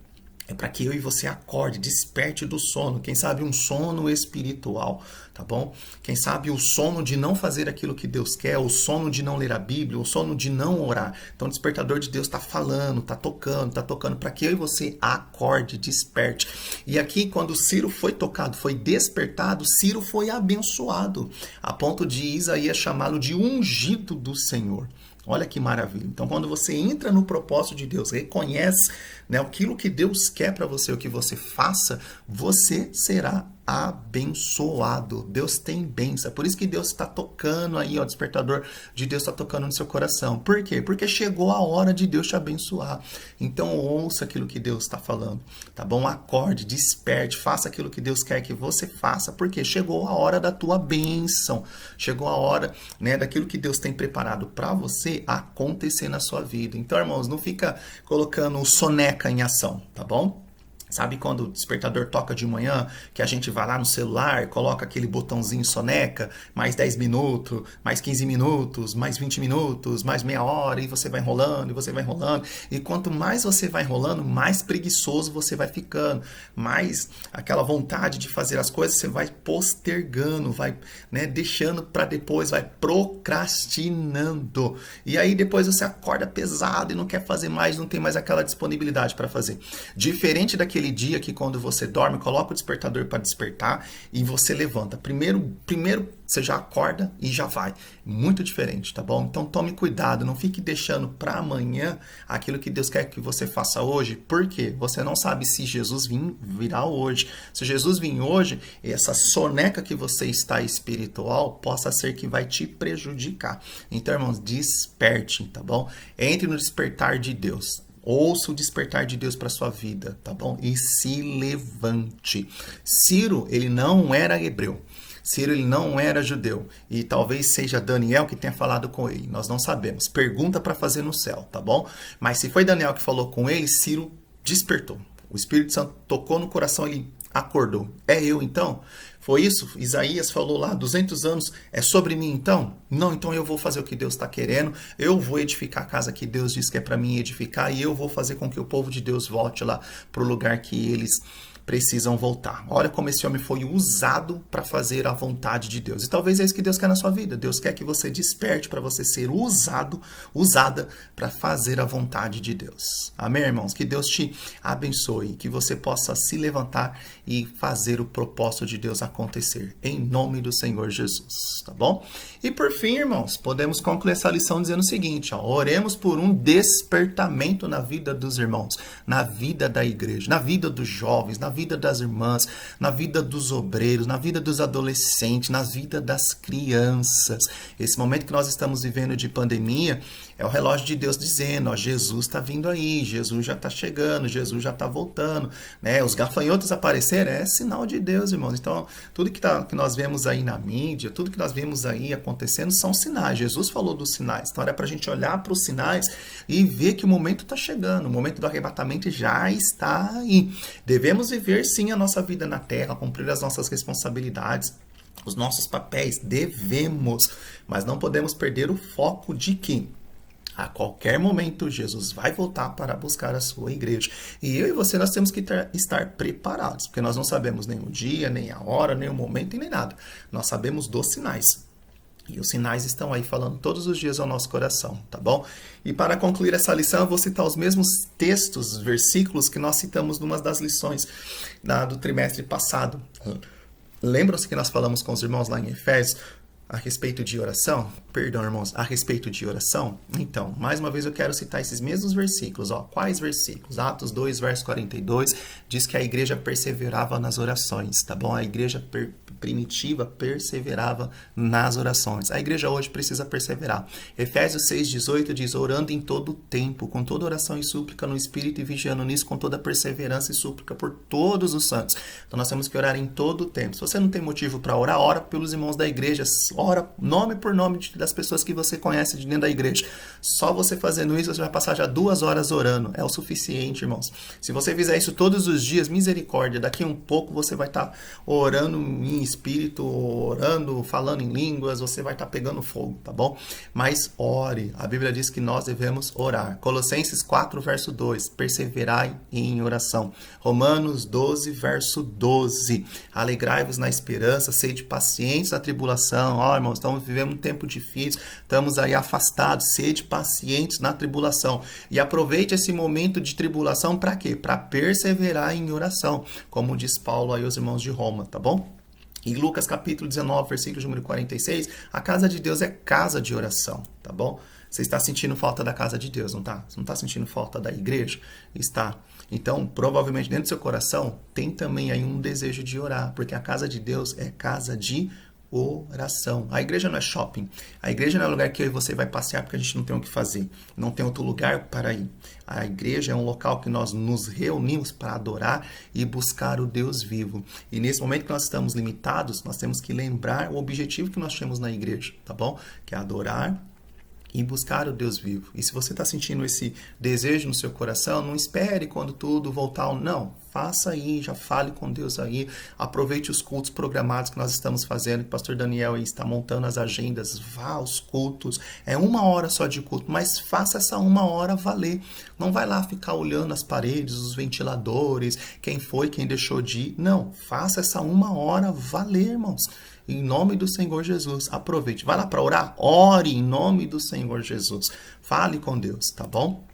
É para que eu e você acorde, desperte do sono. Quem sabe um sono espiritual, tá bom? Quem sabe o sono de não fazer aquilo que Deus quer, o sono de não ler a Bíblia, o sono de não orar. Então o despertador de Deus está falando, está tocando, para que eu e você acorde, desperte. E aqui quando Ciro foi tocado, foi despertado, Ciro foi abençoado, a ponto de Isaías chamá-lo de ungido do Senhor. Olha que maravilha. Então, quando você entra no propósito de Deus, reconhece, né, aquilo que Deus quer para você, o que você faça, você será abençoado. Deus tem bênção. Por isso que Deus está tocando aí, o despertador de Deus está tocando no seu coração. Por quê? Porque chegou a hora de Deus te abençoar. Então, ouça aquilo que Deus está falando, tá bom? Acorde, desperte, faça aquilo que Deus quer que você faça, porque chegou a hora da tua bênção. Chegou a hora, né, daquilo que Deus tem preparado para você acontecer na sua vida. Então, irmãos, não fica colocando o soneca em ação, tá bom? Sabe quando o despertador toca de manhã, que a gente vai lá no celular, coloca aquele botãozinho soneca, mais 10 minutos, mais 15 minutos, mais 20 minutos, mais meia hora, e você vai enrolando, e você vai enrolando. E quanto mais você vai enrolando, mais preguiçoso você vai ficando, mais aquela vontade de fazer as coisas você vai postergando, vai, né, deixando para depois, vai procrastinando. E aí depois você acorda pesado e não quer fazer mais, não tem mais aquela disponibilidade para fazer. Diferente daquele dia que quando você dorme, coloca o despertador para despertar e você levanta. Primeiro você já acorda e já vai. Muito diferente, tá bom? Então tome cuidado, não fique deixando para amanhã aquilo que Deus quer que você faça hoje. Por quê? Você não sabe se Jesus virá hoje. Se Jesus vir hoje, essa soneca que você está espiritual possa ser que vai te prejudicar. Então, irmãos, desperte, tá bom? Entre no despertar de Deus. Ouça o despertar de Deus para sua vida, tá bom? E se levante. Ciro, ele não era hebreu. Ciro, ele não era judeu. E talvez seja Daniel que tenha falado com ele. Nós não sabemos. Pergunta para fazer no céu, tá bom? Mas se foi Daniel que falou com ele, Ciro despertou. O Espírito Santo tocou no coração, ele acordou. É eu então? Foi isso? Isaías falou lá, 200 anos, é sobre mim então? Não, então eu vou fazer o que Deus está querendo, eu vou edificar a casa que Deus diz que é para mim edificar e eu vou fazer com que o povo de Deus volte lá para o lugar que eles precisam voltar. Olha como esse homem foi usado para fazer a vontade de Deus. E talvez é isso que Deus quer na sua vida. Deus quer que você desperte para você ser usada para fazer a vontade de Deus. Amém, irmãos? Que Deus te abençoe, que você possa se levantar e fazer o propósito de Deus acontecer. Em nome do Senhor Jesus, tá bom? E por fim, irmãos, podemos concluir essa lição dizendo o seguinte, oremos por um despertamento na vida dos irmãos, na vida da igreja, na vida dos jovens, na vida das irmãs, na vida dos obreiros, na vida dos adolescentes, na vida das crianças. Esse momento que nós estamos vivendo de pandemia É o relógio de Deus dizendo, ó, Jesus está vindo aí, Jesus já está chegando, Jesus já está voltando, né? Os gafanhotos aparecerem é sinal de Deus, irmãos. Então, tudo que nós vemos aí na mídia, tudo que nós vemos aí acontecendo são sinais. Jesus falou dos sinais. Então, era para a gente olhar para os sinais e ver que o momento está chegando, o momento do arrebatamento já está aí. Devemos viver, sim, a nossa vida na terra, cumprir as nossas responsabilidades, os nossos papéis, devemos, mas não podemos perder o foco de que a qualquer momento Jesus vai voltar para buscar a sua igreja. E eu e você, nós temos que estar preparados, porque nós não sabemos nem o dia, nem a hora, nem o momento e nem nada. Nós sabemos dos sinais. E os sinais estão aí falando todos os dias ao nosso coração, tá bom? E para concluir essa lição, eu vou citar os mesmos textos, versículos que nós citamos numa das lições do trimestre passado. Lembram-se que nós falamos com os irmãos lá em Efésios a respeito de oração? Perdão, irmãos, a respeito de oração? Então, mais uma vez eu quero citar esses mesmos versículos. Ó. Quais versículos? Atos 2, verso 42, diz que a igreja perseverava nas orações, tá bom? A igreja primitiva perseverava nas orações. A igreja hoje precisa perseverar. Efésios 6, 18 diz, orando em todo o tempo, com toda oração e súplica no Espírito e vigiando nisso com toda perseverança e súplica por todos os santos. Então nós temos que orar em todo o tempo. Se você não tem motivo para orar, ora pelos irmãos da igreja, ora nome por nome das pessoas que você conhece de dentro da igreja. Só você fazendo isso, você vai passar já 2 horas orando. É o suficiente, irmãos. Se você fizer isso todos os dias, misericórdia, daqui um pouco você vai estar orando em espírito, orando, falando em línguas, você vai estar pegando fogo, tá bom? Mas ore. A Bíblia diz que nós devemos orar. Colossenses 4, verso 2, perseverai em oração. Romanos 12, verso 12, alegrai-vos na esperança, sede pacientes na tribulação. Ó, irmãos, estamos vivendo um tempo difícil, estamos aí afastados, sede pacientes na tribulação. E aproveite esse momento de tribulação para quê? Para perseverar em oração, como diz Paulo aí aos irmãos de Roma, tá bom? Em Lucas capítulo 19, versículo número 46, a casa de Deus é casa de oração, tá bom? Você está sentindo falta da casa de Deus, não está? Você não está sentindo falta da igreja? Está. Então, provavelmente dentro do seu coração tem também aí um desejo de orar, porque a casa de Deus é casa de oração. A igreja não é shopping. A igreja não é lugar que eu e você vai passear porque a gente não tem o que fazer. Não tem outro lugar para ir. A igreja é um local que nós nos reunimos para adorar e buscar o Deus vivo. E nesse momento que nós estamos limitados, nós temos que lembrar o objetivo que nós temos na igreja, tá bom? Que é adorar e buscar o Deus vivo. E se você está sentindo esse desejo no seu coração, não espere quando tudo voltar. Não, faça aí, já fale com Deus aí. Aproveite os cultos programados que nós estamos fazendo. O pastor Daniel aí está montando as agendas. Vá aos cultos. É 1 hora só de culto, mas faça essa 1 hora valer. Não vai lá ficar olhando as paredes, os ventiladores, quem foi, quem deixou de ir. Não, faça essa 1 hora valer, irmãos. Em nome do Senhor Jesus, aproveite. Vai lá para orar? Ore em nome do Senhor Jesus. Fale com Deus, tá bom?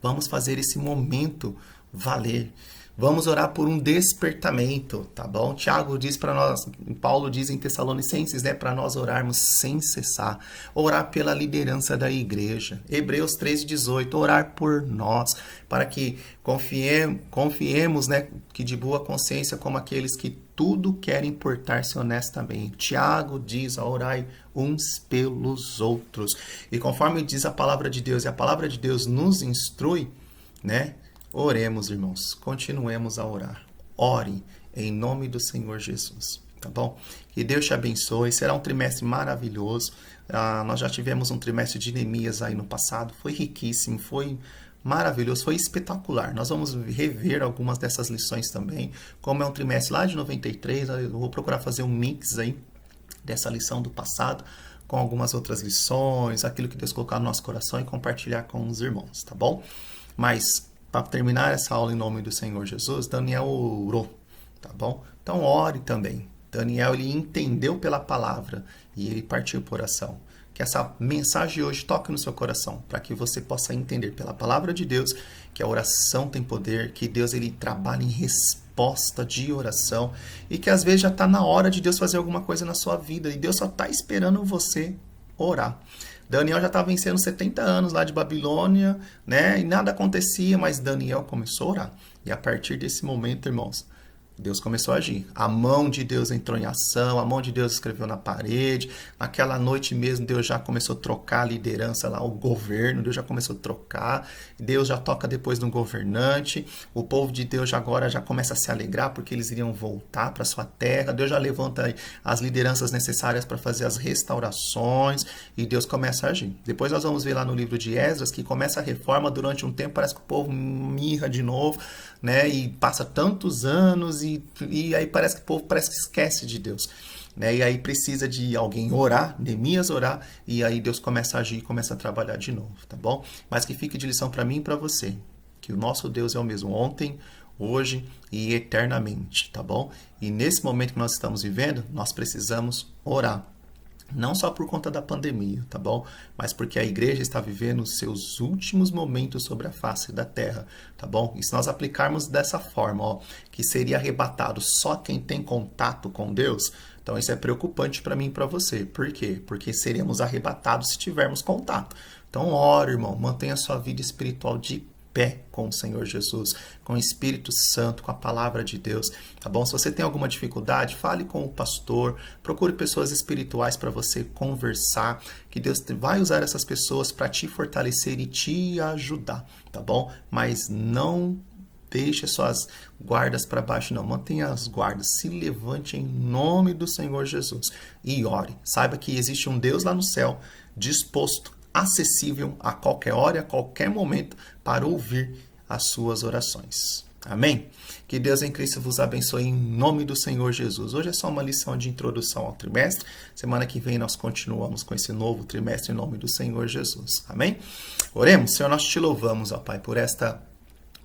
Vamos fazer esse momento valer. Vamos orar por um despertamento, tá bom? Tiago diz para nós, Paulo diz em Tessalonicenses, né, para nós orarmos sem cessar. Orar pela liderança da igreja. Hebreus 3:18, orar por nós, para que confiemos, né, que de boa consciência como aqueles que tudo querem portar-se honestamente. Tiago diz, orai uns pelos outros. E conforme diz a palavra de Deus, e a palavra de Deus nos instrui, né? Oremos, irmãos. Continuemos a orar. Ore em nome do Senhor Jesus, tá bom? Que Deus te abençoe. Será um trimestre maravilhoso. Nós já tivemos um trimestre de Neemias aí no passado. Foi riquíssimo, foi maravilhoso, foi espetacular. Nós vamos rever algumas dessas lições também. Como é um trimestre lá de 93, eu vou procurar fazer um mix aí dessa lição do passado com algumas outras lições, aquilo que Deus colocar no nosso coração e compartilhar com os irmãos, tá bom? Mas para terminar essa aula em nome do Senhor Jesus, Daniel orou, tá bom? Então ore também. Daniel, ele entendeu pela palavra e ele partiu por oração. Que essa mensagem hoje toque no seu coração, para que você possa entender pela palavra de Deus que a oração tem poder, que Deus ele trabalha em resposta de oração e que às vezes já está na hora de Deus fazer alguma coisa na sua vida e Deus só está esperando você orar. Daniel já estava vencendo 70 anos lá de Babilônia, né? E nada acontecia, mas Daniel começou a orar. E a partir desse momento, irmãos, Deus começou a agir. A mão de Deus entrou em ação, a mão de Deus escreveu na parede. Naquela noite mesmo, Deus já começou a trocar a liderança lá, o governo, Deus já começou a trocar. Deus já toca depois no governante. O povo de Deus agora já começa a se alegrar porque eles iriam voltar para sua terra. Deus já levanta as lideranças necessárias para fazer as restaurações e Deus começa a agir. Depois nós vamos ver lá no livro de Esdras que começa a reforma durante um tempo, parece que o povo mirra de novo, né? E passa tantos anos e aí parece que o povo parece que esquece de Deus, né? E aí precisa de alguém orar, Neemias orar, e aí Deus começa a agir e começa a trabalhar de novo, tá bom? Mas que fique de lição para mim e para você, que o nosso Deus é o mesmo ontem, hoje e eternamente, tá bom? E nesse momento que nós estamos vivendo, nós precisamos orar. Não só por conta da pandemia, tá bom? Mas porque a igreja está vivendo os seus últimos momentos sobre a face da terra, tá bom? E se nós aplicarmos dessa forma, ó, que seria arrebatado só quem tem contato com Deus, então isso é preocupante para mim e para você. Por quê? Porque seremos arrebatados se tivermos contato. Então, ora, irmão, mantenha a sua vida espiritual de pé com o Senhor Jesus, com o Espírito Santo, com a palavra de Deus, tá bom? Se você tem alguma dificuldade, fale com o pastor, procure pessoas espirituais para você conversar, que Deus vai usar essas pessoas para te fortalecer e te ajudar, tá bom? Mas não deixe suas guardas para baixo, não. Mantenha as guardas. Se levante em nome do Senhor Jesus e ore. Saiba que existe um Deus lá no céu disposto, acessível a qualquer hora e a qualquer momento para ouvir as suas orações. Amém? Que Deus em Cristo vos abençoe em nome do Senhor Jesus. Hoje é só uma lição de introdução ao trimestre. Semana que vem nós continuamos com esse novo trimestre em nome do Senhor Jesus. Amém? Oremos. Senhor, nós te louvamos, ó Pai, por esta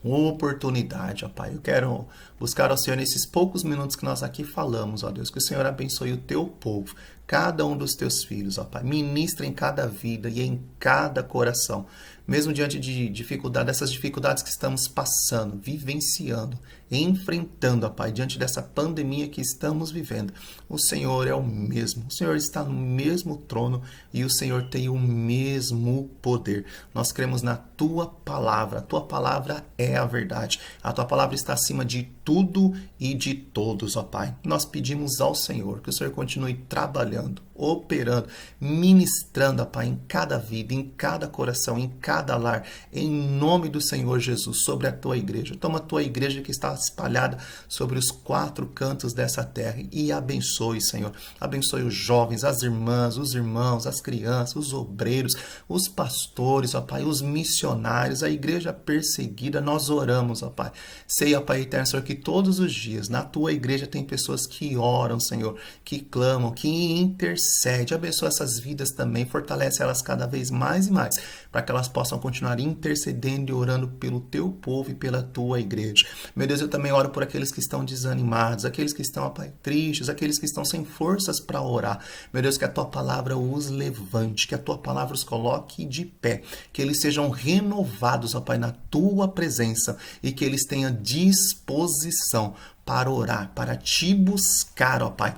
oportunidade, ó Pai. Eu quero buscar ao Senhor nesses poucos minutos que nós aqui falamos, ó Deus, que o Senhor abençoe o teu povo, cada um dos teus filhos, ó Pai. Ministra em cada vida e em cada coração, mesmo diante de dificuldade, dessas dificuldades que estamos passando, vivenciando, enfrentando, ó Pai, diante dessa pandemia que estamos vivendo. O Senhor é o mesmo, o Senhor está no mesmo trono e o Senhor tem o mesmo poder. Nós cremos na tua palavra, a tua palavra é a verdade, a tua palavra está acima de tudo e de todos, ó Pai. Nós pedimos ao Senhor que o Senhor continue trabalhando, operando, ministrando, ó Pai, em cada vida, em cada coração, em cada lar, em nome do Senhor Jesus, sobre a tua igreja. Toma a tua igreja que está espalhada sobre os 4 cantos dessa terra e abençoe, Senhor. Abençoe os jovens, as irmãs, os irmãos, as crianças, os obreiros, os pastores, ó Pai, os missionários, a igreja perseguida. Nós oramos, ó Pai. Sei, ó Pai eterno, Senhor, que todos os dias na tua igreja tem pessoas que oram, Senhor, que clamam, que intercedem. Abençoa essas vidas também, fortalece elas cada vez mais e mais, para que elas possam continuar intercedendo e orando pelo teu povo e pela tua igreja. Meu Deus, eu também oro por aqueles que estão desanimados, aqueles que estão, ó Pai, tristes, aqueles que estão sem forças para orar. Meu Deus, que a tua palavra os levante, que a tua palavra os coloque de pé, que eles sejam renovados, ó Pai, na tua presença e que eles tenham disposição para orar, para te buscar, ó Pai.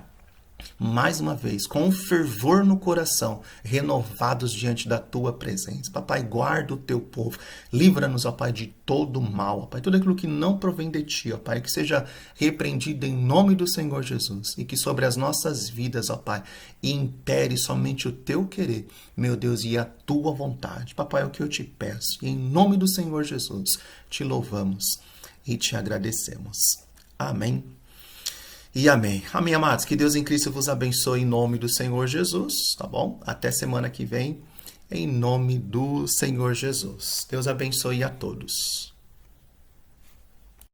Mais uma vez, com fervor no coração, renovados diante da tua presença. Papai, guarda o teu povo. Livra-nos, ó Pai, de todo mal, ó Pai. Tudo aquilo que não provém de ti, ó Pai, que seja repreendido em nome do Senhor Jesus. E que sobre as nossas vidas, ó Pai, impere somente o teu querer, meu Deus, e a tua vontade. Papai, é o que eu te peço. E em nome do Senhor Jesus, te louvamos e te agradecemos. Amém. E amém. Amém, amados. Que Deus em Cristo vos abençoe em nome do Senhor Jesus, tá bom? Até semana que vem, em nome do Senhor Jesus. Deus abençoe a todos.